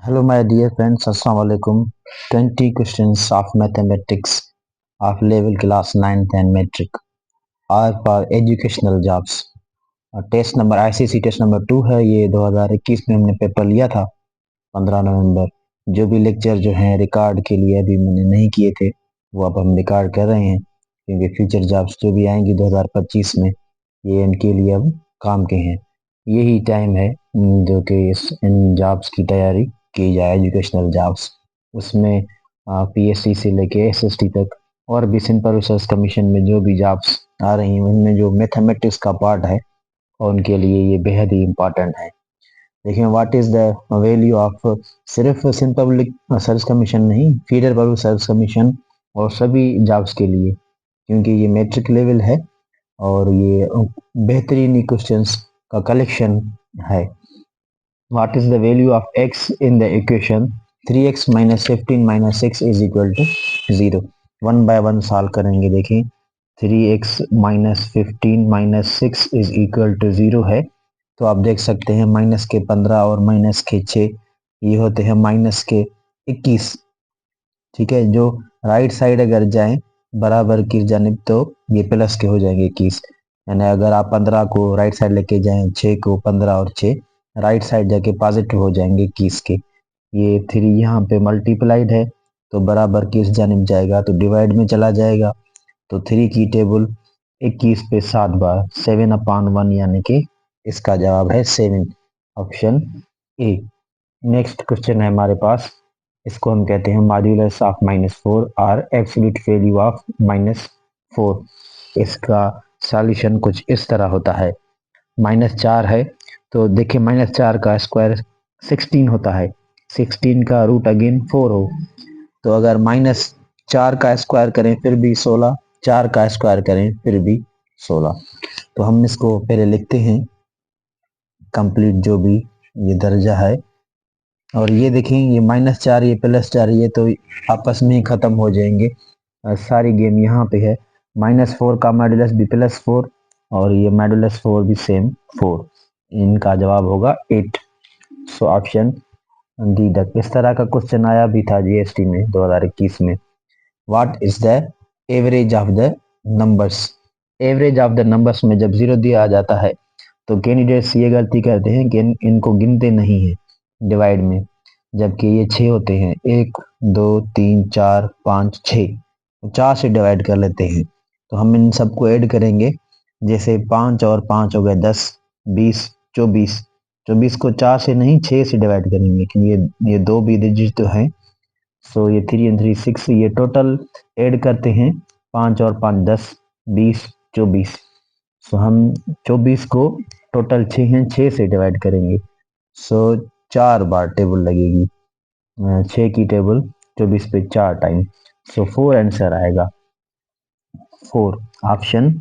Hello, my dear friends. Assalamu alaikum. 20 questions of mathematics of level class 9th and metric are for educational jobs. Test number ICC test number 2 है। ये 2021 में हमने paper लिया था 15 नवंबर। जो भी lecture जो हैं रिकॉर्ड के लिए अभी मैंने नहीं किए थे वो अब हम रिकॉर्ड कर रहे हैं, क्योंकि फ्यूचर जॉब्स जो भी आएंगी 2025 में ये इनके लिए अब काम के हैं। यही टाइम है जो कि इन जॉब्स की तैयारी की जाए, एजुकेशनल जॉब्स। उसमें पीएससी से लेके एसएसटी तक और भी सिंपल रिसर्च कमीशन में जो भी जॉब्स आ रही हैं उनमें जो मैथमेटिक्स का पार्ट है और उनके लिए ये बेहद ही इम्पोर्टेंट है। देखिए, what is the value of सिर्फ सिंपल पब्लिक सर्विस कमीशन नहीं, फीडर पब्लिक सर्विस कमीशन और सभी जॉब्स के लिए, क्योंकि ये मैट्रिक लेवल है और ये बेहतरीन क्वेश्चंस का कलेक्शन है। What is the value of x in the equation 3x minus 15 minus 6 is equal to 0? One by one solve करेंगे। देखें, 3x minus 15 minus 6 is equal to 0 है, तो आप देख सकते हैं माइनस के 15 और माइनस के 6 ये होते हैं माइनस के 21। ठीक है, जो राइट साइड अगर जाएं बराबर की जानिब तो ये प्लस के हो जाएंगे 21। यानी अगर आप 15 को राइट साइड लेके जाएं, 6 को 15 और 6 राइट साइड जाके पॉजिटिव हो जाएंगे 21 के। ये 3 यहाँ पे मल्टीप्लाइड है तो बराबर की इस जानिब जाएगा तो डिवाइड में चला जाएगा, तो 3 की टेबल 21 पे 7 बार 7/1, यानी कि इसका जवाब है 7, ऑप्शन ए। नेक्स्ट क्वेश्चन है हमारे पास, इसको हम कहते हैं मॉड्यूलस ऑफ -4 और एब्सोल्यूट वैल्यू ऑफ -4। इसका सॉल्यूशन कुछ इस तरह होता है। -4 है तो देखिए -4 का स्क्वायर 16 होता है, 16 का रूट अगेन 4 हो, तो अगर -4 का स्क्वायर करें फिर भी 16, 4 का स्क्वायर करें फिर भी 16। तो हम इसको पहले लिखते हैं कंप्लीट जो भी ये दर्जा है, और ये देखें ये -4 ये +4 ये तो आपस में ही खत्म हो जाएंगे। सारी गेम यहाँ पे है। -4 का मॉड्यूलस भी +4 और ये मॉड्यूलस 4 भी सेम 4। इनका जवाब होगा 8। सो ऑप्शन डी तक। इस तरह का क्वेश्चन आया भी था जीएसटी में 2021 में। What is the average of the numbers? Average of the numbers में जब जीरो दिया जाता है तो कैंडिडेट्स ये गलती करते हैं कि इनको गिनते नहीं है डिवाइड में, जबकि ये 6 होते हैं, 1 2 3 4 5 6, 4 से डिवाइड कर लेते हैं। तो हम इन सबको ऐड करेंगे, जैसे 5 और 5 हो गए 10 20 24। 24 को 4 से नहीं 6 से डिवाइड करेंगे, क्योंकि ये दो भी डिजिट तो हैं। सो ये 3 और 3 6, ये टोटल ऐड करते हैं 5 और 5 10 20 24। सो हम 24 को टोटल 6 हैं 6 से डिवाइड करेंगे, सो 4 बार टेबल लगेगी। 6 की टेबल 24 पे 4 टाइम, सो 4 आंसर आएगा 4, ऑप्शन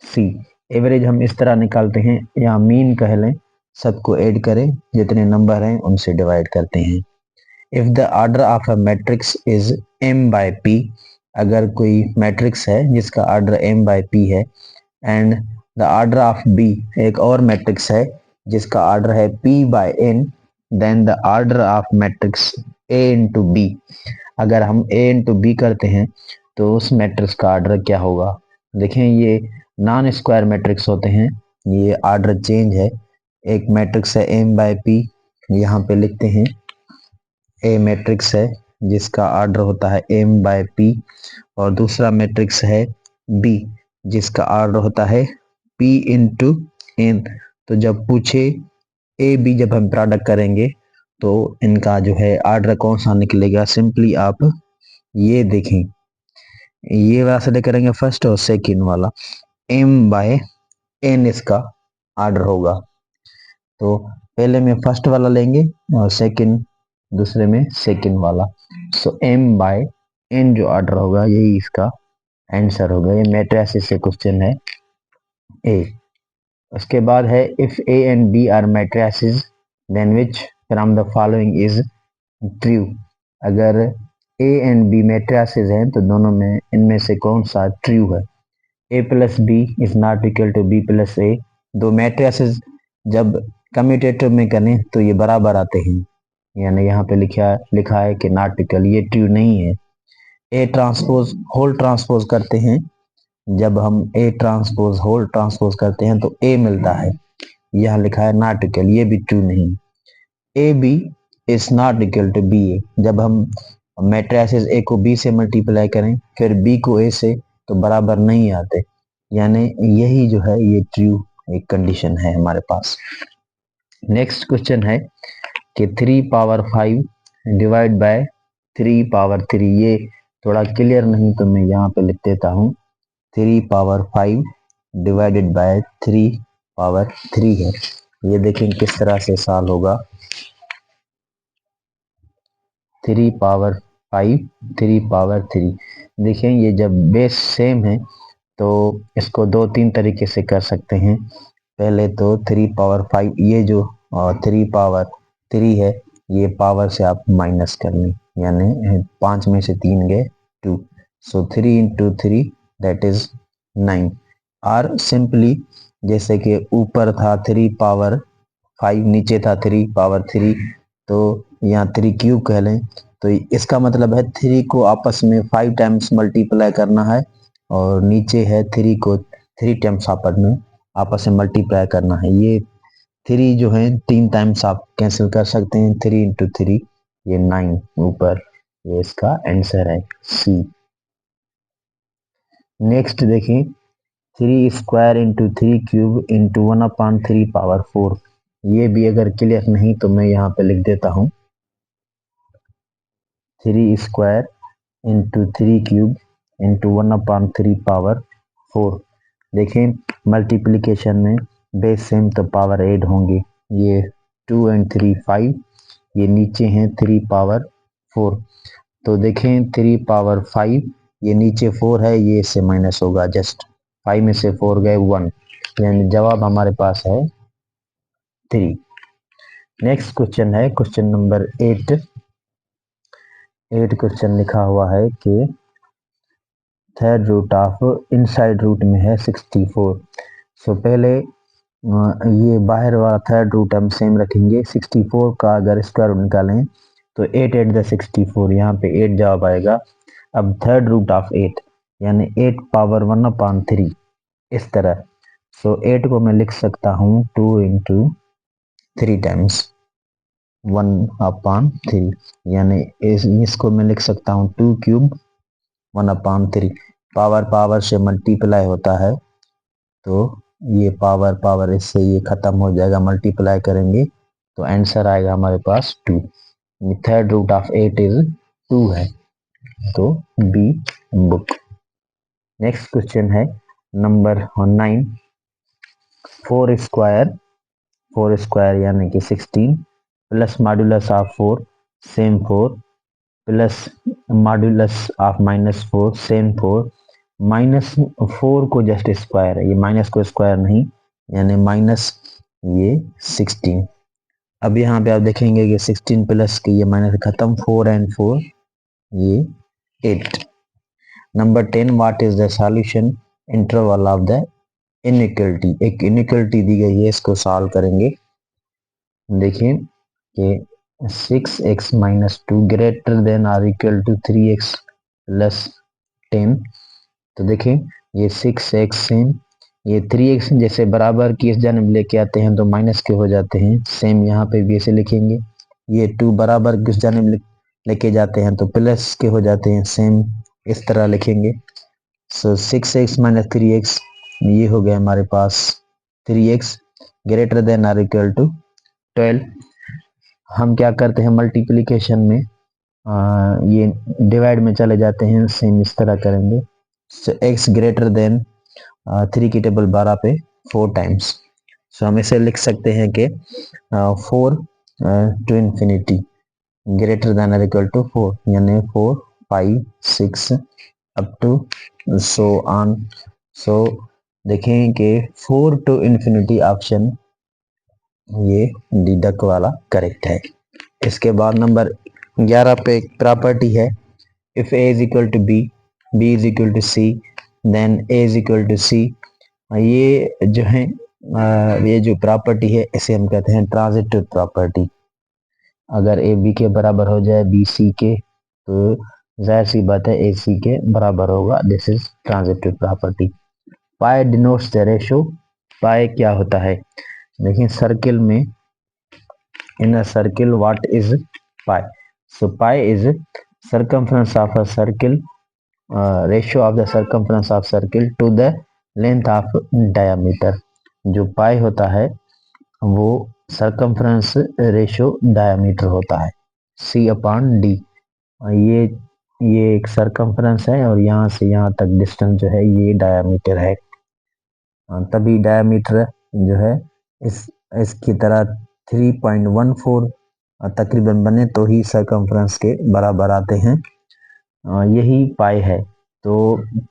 सी। एवरेज हम इस तरह निकालते हैं या मीन कह लें, सबको ऐड करें जितने नंबर हैं उनसे डिवाइड करते हैं। If the order of a matrix is m by p, अगर कोई मैट्रिक्स है जिसका ऑर्डर m बाय p है, and the order of b एक और मैट्रिक्स है जिसका ऑर्डर है p by n, then the order of matrix a into b। अगर हम a इंटू b करते हैं तो उस मैट्रिक्स का ऑर्डर क्या होगा? देखें, ये नॉन स्क्वायर मैट्रिक्स होते हैं, ये ऑर्डर चेंज है। एक मैट्रिक्स है m बाय p, यहाँ पे लिखते हैं ए मैट्रिक्स है जिसका ऑर्डर होता है m बाय p, और दूसरा मैट्रिक्स है b जिसका ऑर्डर होता है p इंटू n। तो जब पूछे ए बी जब हम प्रोडक्ट करेंगे तो इनका जो है ऑर्डर कौन सा निकलेगा, सिंपली आप ये देखें, ये वाला सेलेक्ट करेंगे फर्स्ट और सेकंड वाला, m बाय n इसका ऑर्डर होगा। तो पहले में फर्स्ट वाला लेंगे और सेकंड दूसरे में सेकंड वाला, सो m बाय n जो ऑर्डर होगा यही इसका आंसर होगा। ये मैट्रिसेस से क्वेश्चन है ए। उसके बाद है if A and B are matrices then which from the following is true. अगर ए एंड बी मैट्रिसेस हैं तो दोनों में इनमें से कौन सा ट्रू है? A plus B is not equal to B plus A. दो मैट्रिसेस जब कम्यूटेटिव में करें तो ये बराबर आते हैं, यानी यहाँ पे लिखा है कि नॉट इक्वल, ये ट्रू नहीं है। ए ट्रांसपोज होल ट्रांसपोज करते हैं, जब हम ए ट्रांसपोज होल ट्रांसपोज करते हैं तो ए मिलता है, यहाँ लिखा है नॉट इक्वल, ये भी ट्रू नहीं। A B is not equal to B A, जब हम मैट्रिसेस ए को बी से मल्टीप्लाई करें फिर बी को ए से तो बराबर नहीं आते, यानी यही जो है ये ट्रू एक कंडीशन है हमारे पास। नेक्स्ट क्वेश्चन है कि 3 पावर 5 डिवाइड बाय 3 पावर 3, ये थोड़ा क्लियर नहीं तो मैं यहाँ पे लिख देता हूँ। 3 पावर 5 डिवाइडेड बाय 3 पावर 3 है, ये देखें किस तरह से सॉल्व होगा। 3 पावर 5 3 पावर 3, देखें ये जब बेस सेम है तो इसको दो तीन तरीके से कर सकते हैं। पहले तो 3 पावर 5, ये जो 3 पावर 3 है ये पावर से आप माइनस करनी, यानी 5 में से 3 गए 2, सो 3 इंटू 3 दैट इज 9। और सिंपली जैसे कि ऊपर था 3 पावर 5, नीचे था 3 पावर 3, तो यहाँ 3 क्यूब कह लें, तो इसका मतलब है 3 को आपस में 5 टाइम्स मल्टीप्लाई करना है और नीचे है 3 को 3 टाइम्स आपस में मल्टीप्लाई करना है। ये 3 जो है 3 टाइम्स आप कैंसिल कर सकते हैं, 3 इंटू 3 ये 9 ऊपर, ये इसका आंसर है सी। नेक्स्ट देखिए 3 square into 3 cube into 1/3 power 4, ये भी अगर क्लियर नहीं तो मैं यहाँ पे लिख देता हूँ। 3 square into 3 cube into 1/3 power 4, देखें मल्टीप्लिकेशन में बेस सेम तो पावर ऐड होंगे, ये 2 एंड 3 5, ये नीचे हैं 3 पावर 4, तो देखें 3 पावर 5, ये नीचे 4 है, ये इससे माइनस होगा, जस्ट 5 में से 4 गए 1, यानी जवाब हमारे पास है 3। नेक्स्ट क्वेश्चन है क्वेश्चन नंबर 8 क्वेश्चन लिखा हुआ है कि third root of inside root में है 64, सो पहले ये बाहर वाला थर्ड रूट हम सेम रखेंगे। 64 का अगर स्क्वायर रूट निकालें तो 8 8 द 64, यहाँ पे 8 जवाब आएगा। अब थर्ड रूट ऑफ 8 यानी 8 पावर 1/3 इस तरह, सो 8 को मैं लिख सकता हूँ 2 इंटू 3 टाइम्स 1/3, यानी इसको मैं लिख सकता हूँ 2 क्यूब 1/3, पावर पावर से मल्टीप्लाई होता है तो ये पावर इससे ये खत्म हो जाएगा, मल्टीप्लाई करेंगे तो आंसर आएगा हमारे पास 2। थर्ड रूट ऑफ 8 इज 2 है, तो बी बुक। नेक्स्ट क्वेश्चन है नंबर 9 4 स्क्वायर यानी कि 16 plus modulus of 4 same 4 plus modulus of -4 same 4, -4 को जस्ट स्क्वायर है, ये माइनस को स्क्वायर नहीं, यानी माइनस ये 16। अब यहाँ पे आप देखेंगे कि 16 प्लस के ये माइनस खत्म, 4 एंड 4 ये 8। Number 10 what is the solution interval of the inequality, एक इनइक्वलिटी दी गई है, इसको सॉल्व करेंगे। देखिए कि 6x माइनस 2 ग्रेटर देन और इक्वल टू 3x प्लस 10, तो देखें ये 6x सेम, ये 3x जैसे बराबर की इस जानब लेके आते हैं तो माइनस के हो जाते हैं, सेम यहाँ पे भी ऐसे लिखेंगे। ये 2 बराबर किस जानब लेके जाते हैं तो प्लस के हो जाते हैं, सेम इस तरह लिखेंगे। सो 6x माइनस 3x, ये हो गया हमारे पास 3x ग्रेटर देन और इक्वल टू 12। हम क्या करते हैं मल्टीप्लिकेशन में ये डिवाइड में चले जाते हैं, सेम इस तरह करेंगे। x ग्रेटर देन 3 की टेबल 12 पे 4 टाइम्स, सो हम इसे लिख सकते हैं कि 4 टू इंफिनिटी ग्रेटर देन और इक्वल टू 4, यानी 4 5 6 up to so on. So देखें कि 4 टू इंफिनिटी ऑप्शन ये डिडक्ट वाला करेक्ट है। इसके बाद नंबर 11 पे एक प्रॉपर्टी है, if A is equal to B, B is equal to C, then A is equal to C. ये जो है ये जो प्रॉपर्टी है इसे हम कहते हैं ट्रांजिटिव प्रॉपर्टी। अगर ए बी के बराबर हो जाए बी सी के तो जाहिर सी बात है ए सी के बराबर होगा। This is transitive property. Pi denotes the ratio. Pi क्या होता है? देखिए सर्किल में, in a circle what is pi? So pi is circumference of a circle, ratio of the circumference of circle to the length of diameter। जो पाई होता है वो circumference ratio diameter होता है, C अपॉन डी। ये एक circumference है और यहाँ से यहाँ तक डिस्टेंस जो है ये डायमीटर है। तभी डायमीटर जो है इस इसकी तरह 3.14 तकरीबन बने तो ही सर्कम्फ्रेंस के बराबर आते हैं। यही पाई है। तो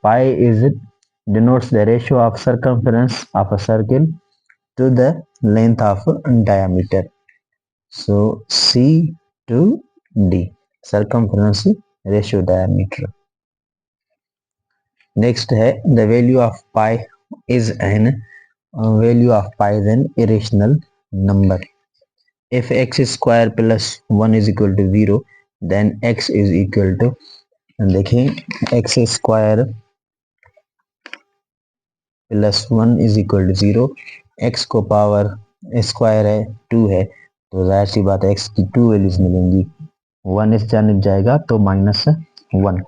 pi is denotes the ratio of circumference of a circle to the length of diameter. So C to D, circumference ratio diameter. Next है the value of pi is an value of pi is an irrational number. If x square plus 1 is equal to 0 then x is equal to, देखें x square plus 1 is equal to 0, x को power square है 2 है तो जाहिर सी बात है x की 2 values मिलेंगी। 1 इस जानिब जाएगा तो -1।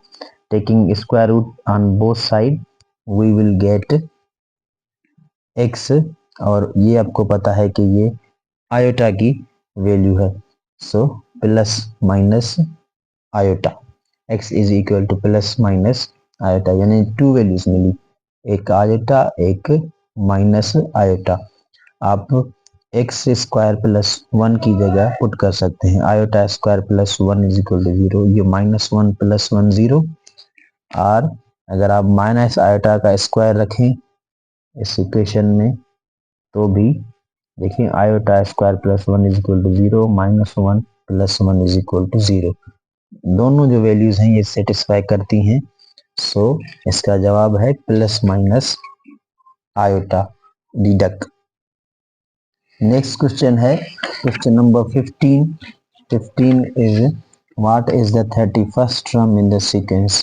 Taking square root on both side we will get X, और ये आपको पता है कि ये आयोटा की वैल्यू है। So plus minus iota, x is equal to plus minus iota, यानी 2 वैल्यूज मिली, एक आयोटा एक माइनस आयोटा। आप एक्स स्क्वायर प्लस 1 की जगह पुट कर सकते हैं iota square plus 1 is equal to 0, ये -1 प्लस 1 0। और अगर आप माइनस आयोटा का स्क्वायर रखें इस इक्वेशन में तो भी देखिए iota square plus 1 is equal to 0, -1 plus 1 is equal to 0। दोनों जो वैल्यूज हैं ये सेटिस्फाई करती हैं। सो इसका जवाब है plus minus iota deduct. Next question है question number 15। 15 is what is the 31st term in the sequence.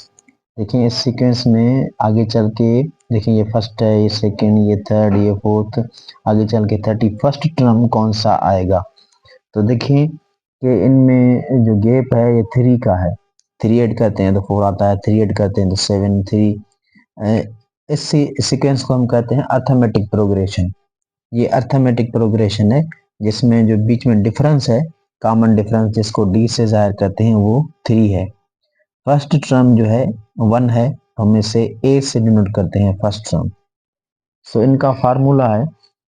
देखिए इस सीक्वेंस में आगे चल के, देखिए ये फर्स्ट है, ये सेकेंड, ये थर्ड, ये फोर्थ, आगे चल के 31st टर्म कौन सा आएगा। तो देखिए कि इनमें जो गैप है ये 3 का है। 3 ऐड करते हैं तो 4 आता है, 3 ऐड करते हैं तो 7, 3। इस सीक्वेंस को हम कहते हैं अर्थमेटिक प्रोग्रेशन। ये अर्थमेटिक प्रोग्रेशन है जिसमें जो बीच में डिफरेंस है, कॉमन डिफरेंस जिसको डी से जाहिर करते हैं वो 3 है। फर्स्ट टर्म जो है 1 है, हम इसे ए से डिनोट करते हैं फर्स्ट टर्म। सो इनका फार्मूला है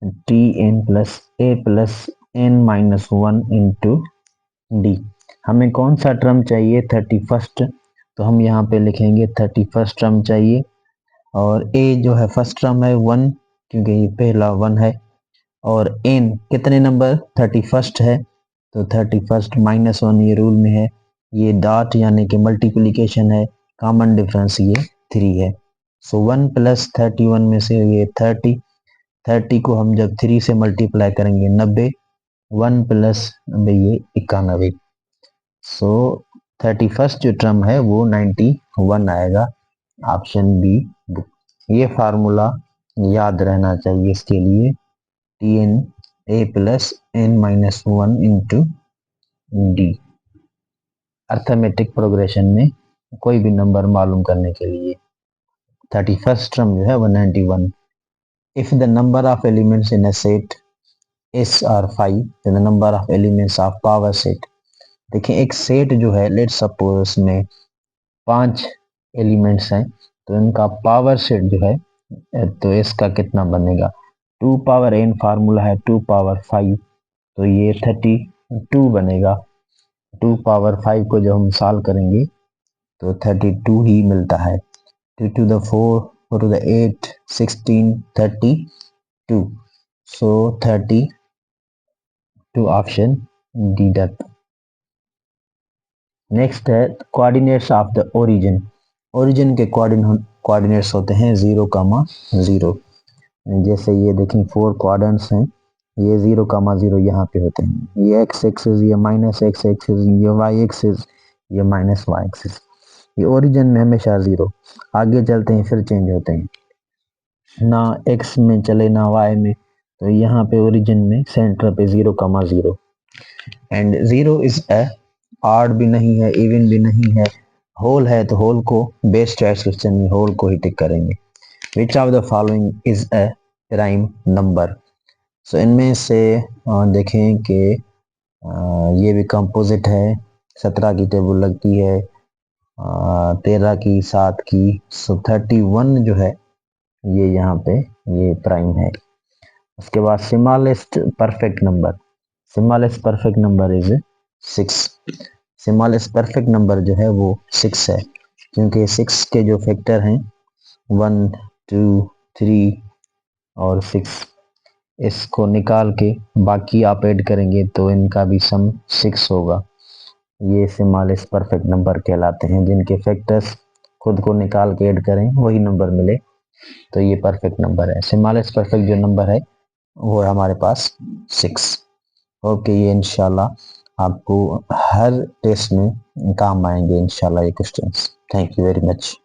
T N plus A plus N minus 1 into D. हमें कौन सा टर्म चाहिए 31st, तो हम यहाँ पे लिखेंगे 31st टर्म चाहिए। और ए जो है फर्स्ट टर्म है 1 क्योंकि ये पहला 1 है, और एन कितने नंबर 31st है तो 31st -1 ये रूल में है, ये डॉट यानी कि मल्टीप्लिकेशन है, कॉमन डिफरेंस ये 3 है। सो 1 प्लस 31 में से ये 30 को हम जब 3 से मल्टीप्लाई करेंगे 90, 1 प्लस 90 ये 91। सो 31st जो टर्म है वो 91 आएगा, ऑप्शन बी। ये फार्मूला याद रहना चाहिए इसके लिए, T N A plus N minus 1 into D, arithmetic progression में कोई भी नंबर मालूम करने के लिए। 31st टर्म जो है 191। If the number of elements in a set S R 5 the number of elements of power set. देखिए एक सेट जो है, लेट सपोज उसमें 5 एलिमेंट्स हैं तो इनका पावर सेट जो है तो इसका कितना बनेगा, 2 पावर n फार्मूला है 2 पावर 5 तो ये 32 बनेगा। 2 पावर 5 को जब हम सॉल्व करेंगे तो 32 ही मिलता है। 2 to the 4, 4 to the 8, 16, 32। So 32 option D डट। नेक्स्ट है coordinates of the origin. Origin के कोऑर्डिनेट्स होते हैं 0, 0। जैसे ये देखें 4 क्वाड्रेंट्स हैं, ये 0,0 यहाँ पे होते हैं, ये x एक्सिस, ये माइनस x एक्सिस, ये y एक्सिस, ये माइनस y एक्सिस। ये ओरिजिन में हमेशा 0, आगे चलते हैं फिर चेंज होते हैं, ना x में चले ना y में, तो यहाँ पे ओरिजिन में सेंटर पे 0,0 एंड 0 इज ए ऑड भी नहीं है, इवन भी नहीं है, होल है तो होल को बेस चॉइस क्वेश्चन में होल को ही टिक करेंगे। Which of the following is a prime number. So इनमें से देखें कि ये भी कंपोजिट है, 17 की टेबल लगती है, 13 की, 7 की, सो 31 जो है ये यहाँ पे ये प्राइम है। उसके बाद smallest perfect number, smallest perfect number is 6। Smallest perfect number जो है वो 6 है, क्योंकि 6 के जो फैक्टर हैं 1, 2, 3 और 6, इसको निकाल के बाकी आप ऐड करेंगे तो इनका भी सम 6 होगा। ये स्मॉलेस्ट परफेक्ट नंबर कहलाते हैं, जिनके फैक्टर्स खुद को निकाल के ऐड करें वही नंबर मिले तो ये परफेक्ट नंबर है। स्मॉलेस्ट परफेक्ट जो नंबर है वो है हमारे पास 6। ओके, ये इंशाल्लाह आपको हर टेस्ट में काम आएंगे इंशाल्लाह ये questions. Thank you very much.